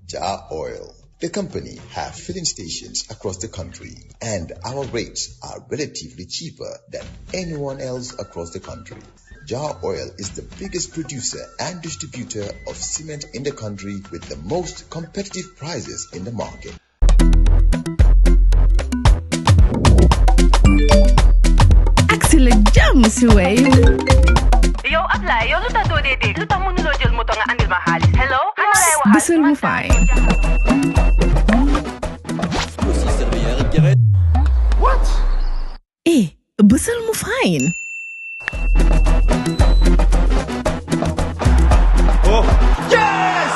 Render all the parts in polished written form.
Jah Oil. The company have filling stations across the country, and our rates are relatively cheaper than anyone else across the country. Jah Oil is the biggest producer and distributor of cement in the country with the most competitive prices in the market. Excellent jam, Ceesay. Yo, apply. Yo, luta do dede. Luta munulo jël moto nga andil ma xaalis. Hello? Busel mu fine. What? Busel mu fine. Oh, yes!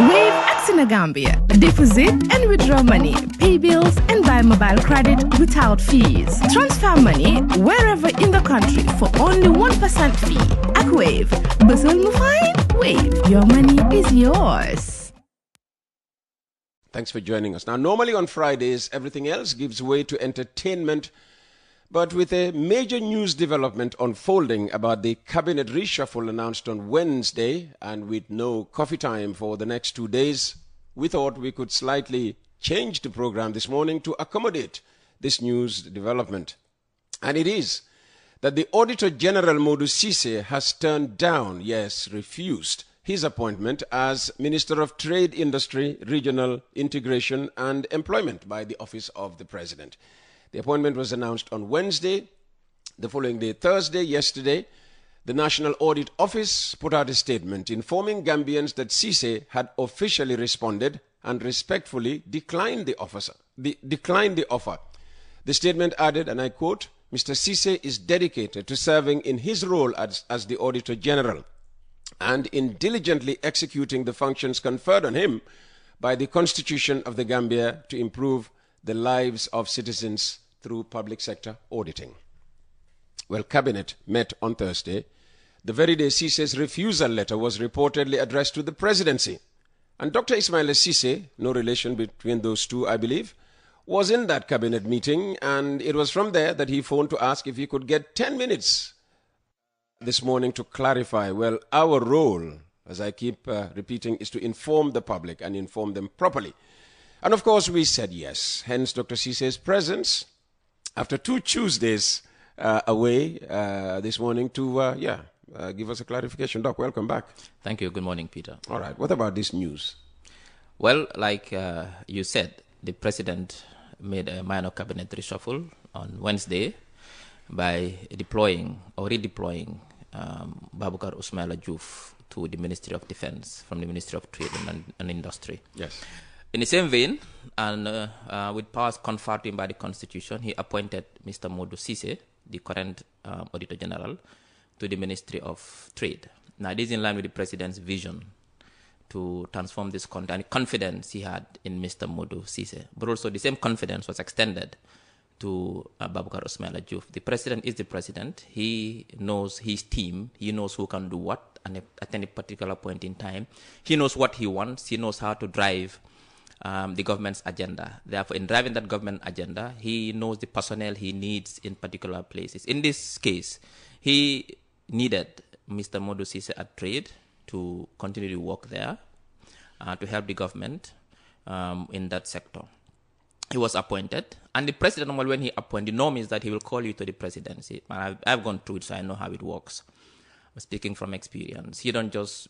Wave Axina Gambia. Deposit and withdraw money, pay bills, and buy mobile credit without fees. Transfer money wherever in the country for only 1% fee. At Wave. Busel mu fine? Wave. Your money is yours. Thanks for joining us. Now, normally on Fridays, everything else gives way to entertainment. But with a major news development unfolding about the cabinet reshuffle announced on Wednesday, and with no coffee time for the next 2 days, we thought we could slightly change the program this morning to accommodate this news development. And it is that the Auditor General Ceesay has turned down, refused, his appointment as Minister of Trade, Industry, Regional Integration and Employment by the Office of the President. The appointment was announced on Wednesday. The following day, Thursday, yesterday, the National Audit Office put out a statement informing Gambians that Ceesay had officially responded and respectfully declined the offer. The statement added, and I quote, "Mr. Ceesay is dedicated to serving in his role as the Auditor General and in diligently executing the functions conferred on him by the Constitution of the Gambia to improve the lives of citizens through public sector auditing." Well, Cabinet met on Thursday. The very day Ceesay's refusal letter was reportedly addressed to the presidency. And Dr. Ismail Ceesay, no relation between those two, I believe, was in that cabinet meeting, and it was from there that he phoned to ask if he could get 10 minutes this morning to clarify. Well, our role, as I keep repeating, is to inform the public and inform them properly. And of course, we said yes. Hence, Dr. Ceesay's presence after 2 Tuesdays away this morning to, give us a clarification. Doc, welcome back. Thank you. Good morning, Peter. All right. What about this news? Well, like you said, the president made a minor cabinet reshuffle on Wednesday by deploying or redeploying Babukar Usmaila Joof to the Ministry of Defense from the Ministry of Trade and Industry. Yes. In the same vein, and with powers conferred to him by the Constitution, he appointed Mr. Ceesay, the current Auditor General, to the Ministry of Trade. Now, this is in line with the President's vision to transform this country and the confidence he had in Mr. Ceesay. But also the same confidence was extended to Babukar Usmaila Joof. The President is the President. He knows his team. He knows who can do what and at any particular point in time. He knows what he wants. He knows how to drive the government's agenda. Therefore, in driving that government agenda, he knows the personnel he needs in particular places. In this case, he needed Mr. Ceesay at Trade to continue to work there, to help the government in that sector. He was appointed, and the president, normally when he appointed, the norm is that he will call you to the presidency. I've gone through it, so I know how it works. Speaking from experience, they don't just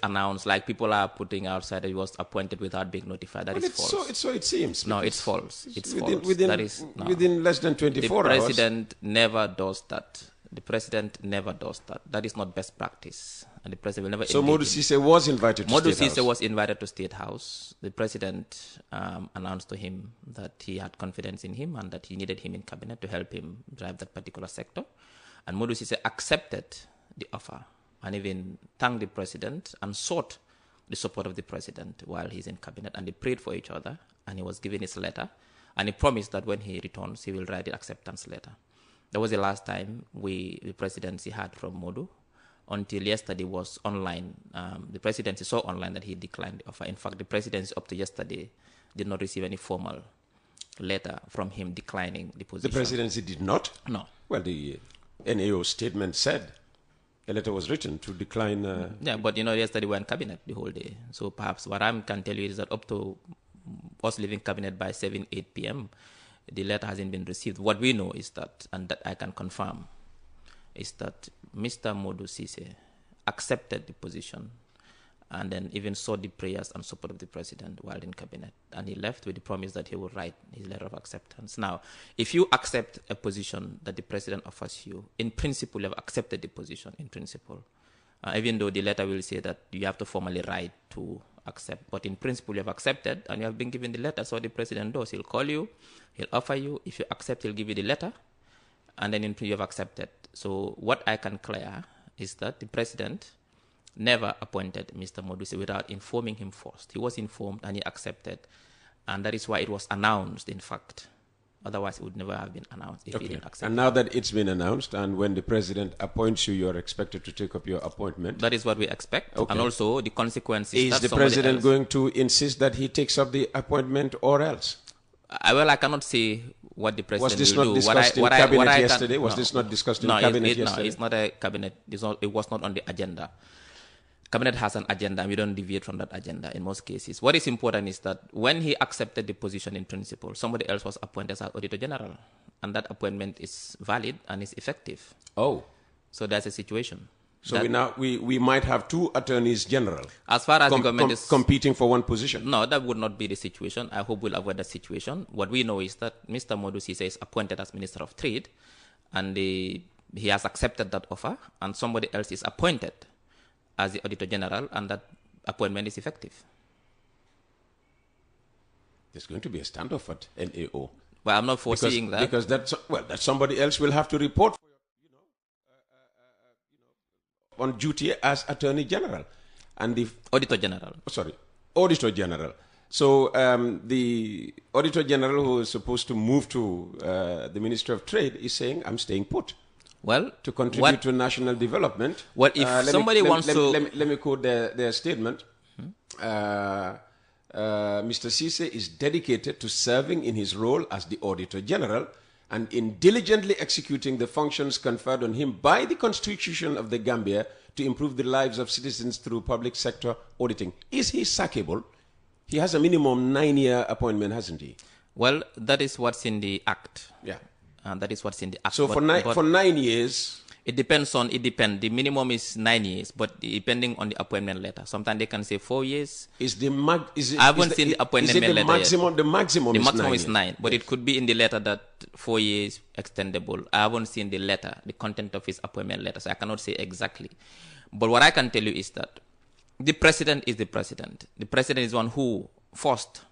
announce like people are putting outside that he was appointed without being notified. That is false. So it seems. No, it's false. It's false. Within less than 24 hours. The president never does that. The president never does that. That is not best practice. And the president will never. So Ceesay was invited to State House. Ceesay was invited to State House. The president announced to him that he had confidence in him and that he needed him in cabinet to help him drive that particular sector. And Ceesay accepted the offer and even thanked the president and sought the support of the president while he's in cabinet. And they prayed for each other, and he was given his letter. And he promised that when he returns, he will write the acceptance letter. That was the last time the presidency had from Modu. Until yesterday was online. The presidency saw online that he declined the offer. In fact, the presidency up to yesterday did not receive any formal letter from him declining the position. The presidency did not? No. Well, the NAO statement said A letter was written to decline... Yeah, but yesterday we were in cabinet the whole day. So perhaps what I can tell you is that up to us leaving cabinet by 7, 8 p.m., the letter hasn't been received. What we know is that, and that I can confirm, is that Mr. Modu Ceesay accepted the position and then even sought the prayers and support of the president while in cabinet. And he left with the promise that he will write his letter of acceptance. Now, if you accept a position that the president offers you, in principle, you have accepted the position, in principle. Even though the letter will say that you have to formally write to accept. But in principle, you have accepted and you have been given the letter. So what the president does, he'll call you, he'll offer you. If you accept, he'll give you the letter. And then you have accepted. So what I can clear is that the president never appointed Mr. Modusi without informing him first. He was informed and he accepted. And that is why it was announced, in fact. Otherwise, it would never have been announced if he didn't accept. And now that it's been announced, and when the president appoints you, you're expected to take up your appointment. That is what we expect. Okay. And also, the consequences... Is the president going to insist that he takes up the appointment or else? Well, I cannot say what the president will do. Was this not discussed in cabinet yesterday? Was this not discussed in cabinet yesterday? No, it's not a cabinet. It was not on the agenda. Cabinet has an agenda, and we don't deviate from that agenda in most cases. What is important is that when he accepted the position in principle, somebody else was appointed as Auditor General, and that appointment is valid and is effective. Oh. So that's a situation. So we might have two attorneys general as far as the government is competing for one position. No, that would not be the situation. I hope we'll avoid that situation. What we know is that Mr. Modu Ceesay is appointed as Minister of Trade, and he has accepted that offer, and somebody else is appointed as the Auditor General, and that appointment is effective. There's going to be a standoff at NAO. Well, I'm not foreseeing that. Because that somebody else will have to report for on duty as Attorney General. And the Auditor General. Auditor General. So the Auditor General, who is supposed to move to the Ministry of Trade, is saying, I'm staying put. Well, to contribute to national development. Well, if somebody wants to... Let me quote their statement. Mr. Ceesay is dedicated to serving in his role as the Auditor General and in diligently executing the functions conferred on him by the Constitution of the Gambia to improve the lives of citizens through public sector auditing. Is he sackable? He has a minimum 9-year appointment, hasn't he? Well, that is what's in the Act. Yeah. That is what's in the Act. So for 9 years... It depends. The minimum is 9 years, but depending on the appointment letter. Sometimes they can say 4 years. I haven't seen the appointment letter maximum, yet. The maximum is 9. But yes. It could be in the letter that 4 years extendable. I haven't seen the letter, the content of his appointment letter, so I cannot say exactly. But what I can tell you is that the president is the president. The president is one who first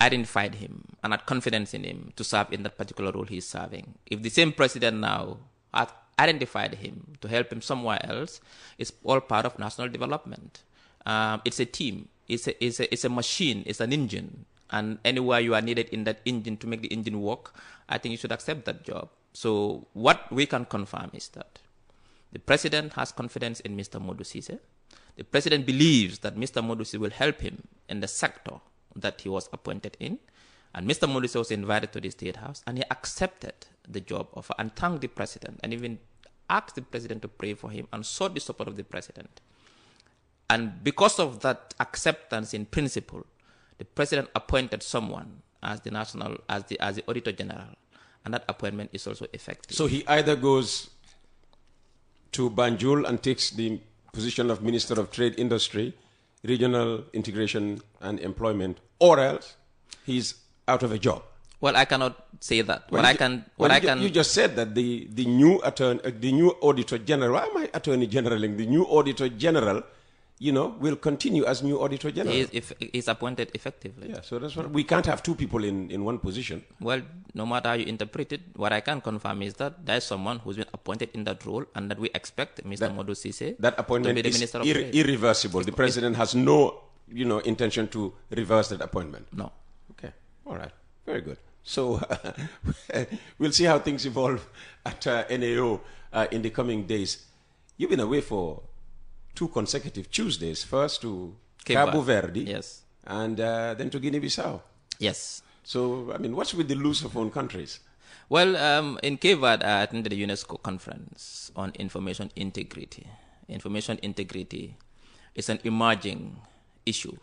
identified him and had confidence in him to serve in that particular role he is serving. If the same president now has identified him to help him somewhere else, it's all part of national development. It's a team. It's a machine. It's an engine. And anywhere you are needed in that engine to make the engine work, I think you should accept that job. So what we can confirm is that the president has confidence in Mr. Modu Ceesay. The president believes that Mr. Modu Ceesay will help him in the sector that he was appointed in. And Mr. Modu Ceesay was invited to the State House, and he accepted the job offer and thanked the president and even asked the president to pray for him and sought the support of the president. And because of that acceptance in principle, the president appointed someone as the Auditor General, and that appointment is also effective. So he either goes to Banjul and takes the position of Minister of Trade, Industry, Regional Integration and Employment, or else he's out of a job. Well, I cannot say that. You just said that the new Auditor General, why am I Attorney Generaling? The new Auditor General, will continue as new Auditor General. He's appointed effectively. Yeah, so that's what we can't have two people in one position. Well, no matter how you interpret it, what I can confirm is that there is someone who's been appointed in that role, and that we expect Mr. Modu Ceesay that appointment to be the is Minister of Trade. Irreversible. The president has no, intention to reverse that appointment. No. Okay. All right. Very good. So we'll see how things evolve at NAO in the coming days. You've been away for 2 consecutive Tuesdays. First to Cabo Verde, yes, and then to Guinea-Bissau. Yes. So, what's with the Lusophone countries? Well, in Cape Verde, I attended the UNESCO conference on information integrity. Information integrity is an emerging issue.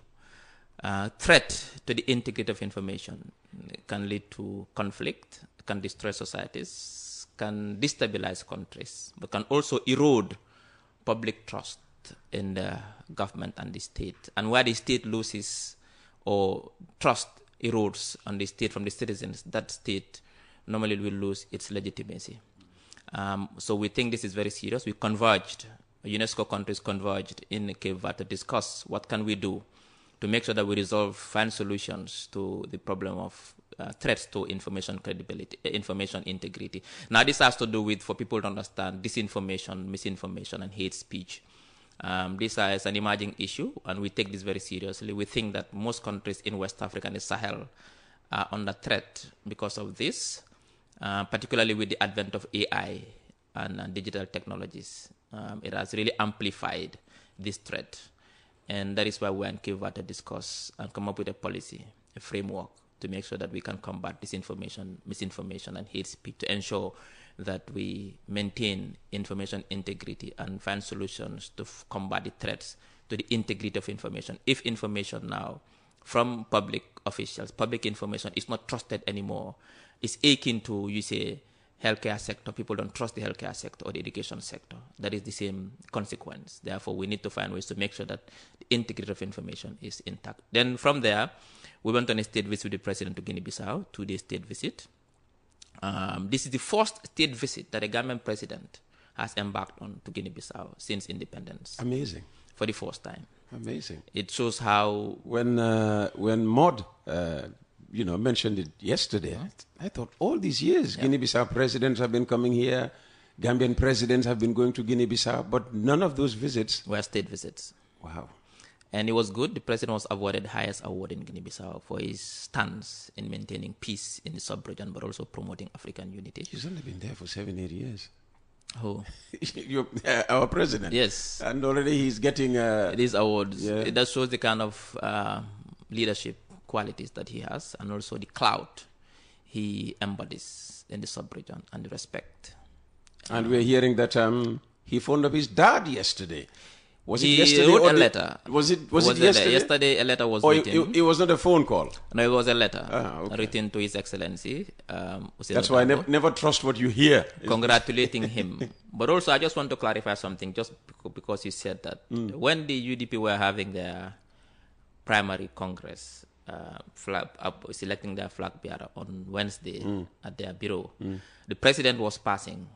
Threat to the integrity of information can lead to conflict, can destroy societies, can destabilize countries, but can also erode public trust in the government and the state. And where the state loses or trust erodes on the state from the citizens, that state normally will lose its legitimacy. So we think this is very serious. We converged, UNESCO countries converged in Cape Verde to discuss what can we do to make sure that we find solutions to the problem of threats to information credibility, information integrity. Now this has to do with, for people to understand, disinformation, misinformation, and hate speech. This is an emerging issue, and we take this very seriously. We think that most countries in West Africa and the Sahel are under threat because of this, particularly with the advent of AI and digital technologies. It has really amplified this threat. And that is why we are in Cape Verde to discuss and come up with a policy, a framework to make sure that we can combat disinformation, misinformation, and hate speech, to ensure that we maintain information integrity and find solutions to combat the threats to the integrity of information. If information now from public officials, public information is not trusted anymore, it's akin to, you say, healthcare sector. People don't trust the healthcare sector or the education sector. That is the same consequence. Therefore, we need to find ways to make sure that the integrity of information is intact. Then from there, we went on a state visit with the president to Guinea-Bissau, 2-day state visit. This is the first state visit that a Gambian president has embarked on to Guinea-Bissau since independence. Amazing. For the first time. Amazing. It shows how... When Maud mentioned it yesterday, I thought all these years Guinea-Bissau presidents have been coming here, Gambian presidents have been going to Guinea-Bissau, but none of those visits were state visits. Wow. And it was good. The president was awarded the highest award in Guinea-Bissau for his stance in maintaining peace in the sub-region, but also promoting African unity. He's only been there for 7-8 years. Who? Our president. Yes. And already he's getting... these awards. Yeah. That shows the kind of leadership qualities that he has, and also the clout he embodies in the sub-region, and the respect. And we're hearing that he phoned up his dad yesterday. Was it he yesterday? Wrote a letter. Was it yesterday? Yesterday a letter was written. It was not a phone call? No, it was a letter okay. written to His Excellency. That's why I never trust what you hear. Congratulating him. But also I just want to clarify something, just because you said that. When the UDP were having their primary congress, selecting their flag bearer on Wednesday at their bureau, the president was passing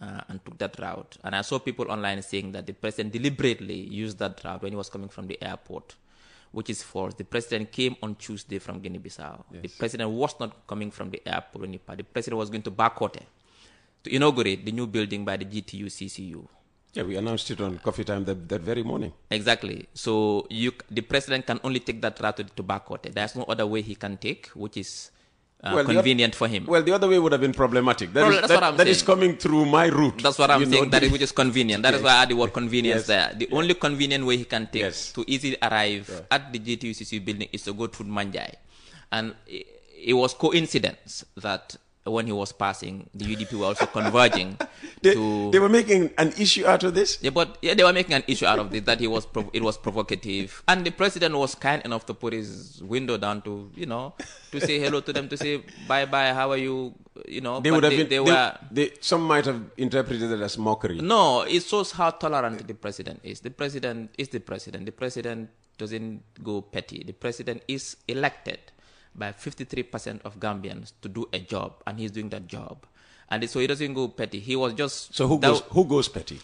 and took that route. And I saw people online saying that the president deliberately used that route when he was coming from the airport, which is false. The president came on Tuesday from Guinea-Bissau. Yes. The president was not coming from the airport when he passed. The president was going to Bakote to inaugurate the new building by the GTU CCU. Yeah, we announced it on Coffee Time that very morning. Exactly. So the president can only take that route to Bakote. There's no other way he can take, which is convenient for him. Well, the other way would have been problematic. That is coming through my route. That's what I'm saying, which is convenient. That is why I add the word convenience there. The only convenient way he can take to easily arrive at the GTUCC building is to go through Manjai. And it was coincidence that when he was passing, the UDP were also converging They were making an issue out of this? Yeah, they were making an issue out of this, that it was provocative. And the president was kind enough to put his window down to say hello to them, to say bye-bye, how are you? Some might have interpreted it as mockery. No, it shows how tolerant the president is. The president is the president. The president doesn't go petty. The president is elected by 53% of Gambians to do a job, and he's doing that job. And so he doesn't go petty. He was just... So who goes petty?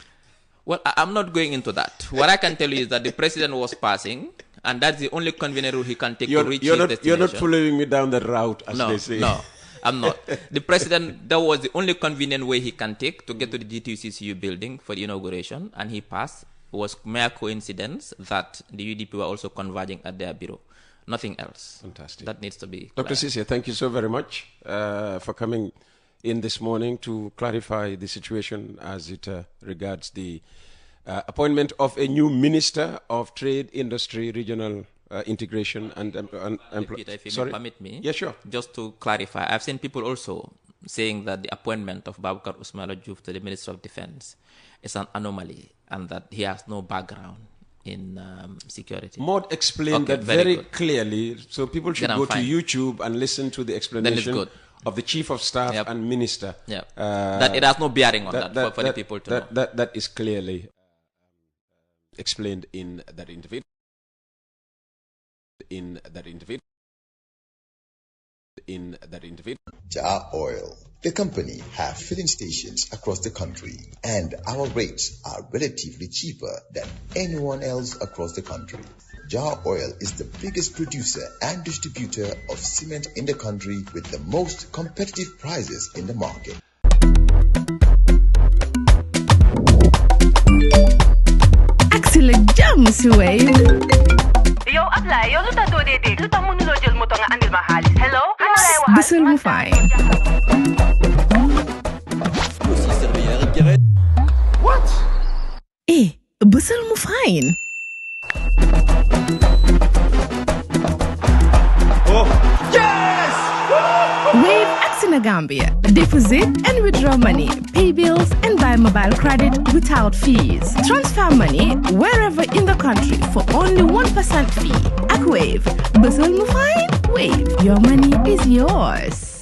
Well, I'm not going into that. What I can tell you is that the president was passing, and that's the only convenient route he can take to reach his destination. You're not following me down that route, as they say. No, I'm not. The president, that was the only convenient way he can take to get to the GTUCCU building for the inauguration, and he passed. It was mere coincidence that the UDP were also converging at their bureau. Nothing else. Fantastic. That needs to be Dr. Ceesay, thank you so very much for coming in this morning to clarify the situation as it regards the appointment of a new Minister of Trade, Industry, Regional Integration and Peter, if you may permit me. Yeah, sure. Just to clarify, I've seen people also saying that the appointment of Babukar Usmala Diouf to the Ministry of Defense is an anomaly and that he has no background in security. Maud explained that very clearly, so people should go to YouTube and listen to the explanation of the Chief of Staff and Minister. That it has no bearing on that for the people to know. That is clearly explained in that interview. Jah Oil, the company, have filling stations across the country, and our rates are relatively cheaper than anyone else across the country. Jah Oil is the biggest producer and distributor of cement in the country with the most competitive prices in the market. Excellent jam, Ceesay. Yow Ablaye, yow lu tax doo dee dégg lu tax mënuloo jël moto nga andil ma xaalis. Hello? Kan ma lay waxal? Bisul mu fine. What? Bisul mu fine. Oh, yes! Wave in Gambia. Deposit and withdraw money, pay bills and buy mobile credit without fees. Transfer money wherever in the country for only 1% fee. At Wave, Bisul mu fine? Wave, your money is yours.